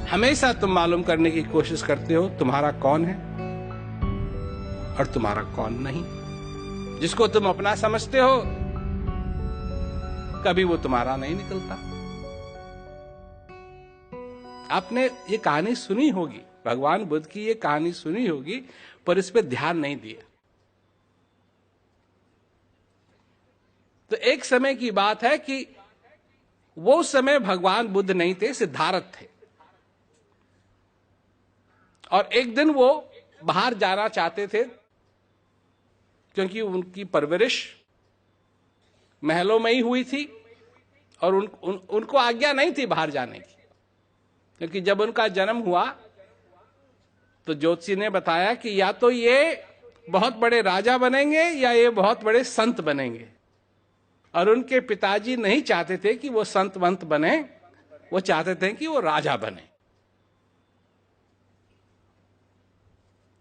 हमेशा तुम मालूम करने की कोशिश करते हो तुम्हारा कौन है और तुम्हारा कौन नहीं। जिसको तुम अपना समझते हो कभी वो तुम्हारा नहीं निकलता। आपने ये कहानी सुनी होगी, भगवान बुद्ध की ये कहानी सुनी होगी, पर इस पे ध्यान नहीं दिया। तो एक समय की बात है कि वो समय भगवान बुद्ध नहीं थे, सिद्धार्थ थे। और एक दिन वो बाहर जाना चाहते थे क्योंकि उनकी परवरिश महलों में ही हुई थी और उनको आज्ञा नहीं थी बाहर जाने की। क्योंकि जब उनका जन्म हुआ तो ज्योतिषी ने बताया कि या तो ये बहुत बड़े राजा बनेंगे या ये बहुत बड़े संत बनेंगे। और उनके पिताजी नहीं चाहते थे कि वो संत वंत बने, वो चाहते थे कि वो राजा बने।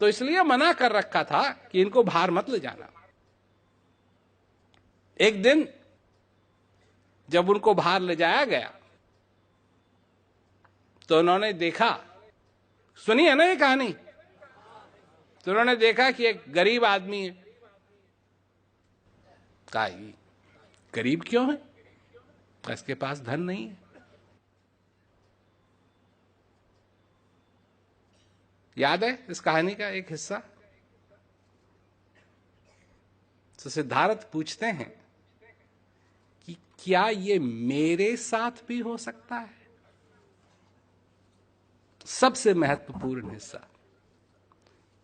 तो इसलिए मना कर रखा था कि इनको बाहर मत ले जाना। एक दिन जब उनको बाहर ले जाया गया तो उन्होंने देखा, सुनी है ना ये कहानी, तो उन्होंने देखा कि एक गरीब आदमी है। कहा गरीब क्यों है? इसके पास धन नहीं है। याद है इस कहानी का एक हिस्सा? तो सिद्धार्थ पूछते हैं कि क्या ये मेरे साथ भी हो सकता है? सबसे महत्वपूर्ण हिस्सा,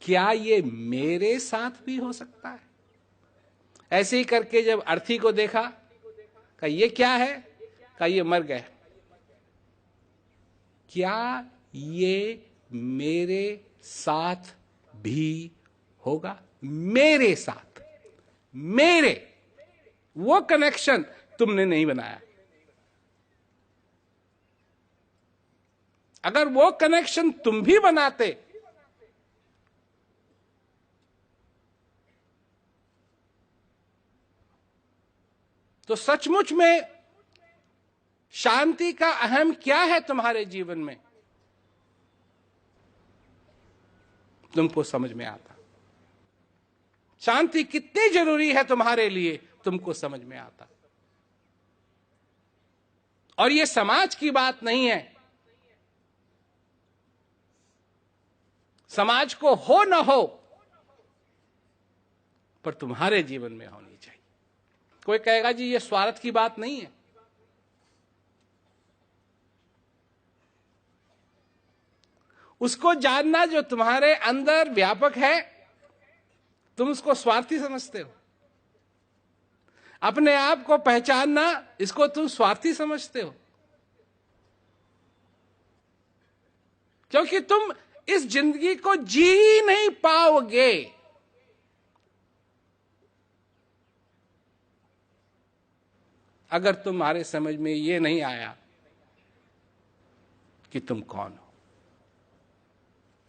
क्या ये मेरे साथ भी हो सकता है? ऐसे ही करके जब अर्थी को देखा, कहा ये क्या है? कहा ये मर गए। क्या ये मेरे साथ भी होगा? मेरे साथ, मेरे, वो कनेक्शन तुमने नहीं बनाया। अगर वो कनेक्शन तुम भी बनाते तो सचमुच में शांति का अहम क्या है तुम्हारे जीवन में, तुमको समझ में आता। शांति कितनी जरूरी है तुम्हारे लिए, तुमको समझ में आता। और ये समाज की बात नहीं है, समाज को हो ना हो पर तुम्हारे जीवन में होनी चाहिए। कोई कहेगा जी ये स्वार्थ की बात नहीं है। उसको जानना जो तुम्हारे अंदर व्यापक है, तुम उसको स्वार्थी समझते हो। अपने आप को पहचानना, इसको तुम स्वार्थी समझते हो। क्योंकि तुम इस जिंदगी को जी ही नहीं पाओगे अगर तुम्हारे समझ में ये नहीं आया कि तुम कौन हो।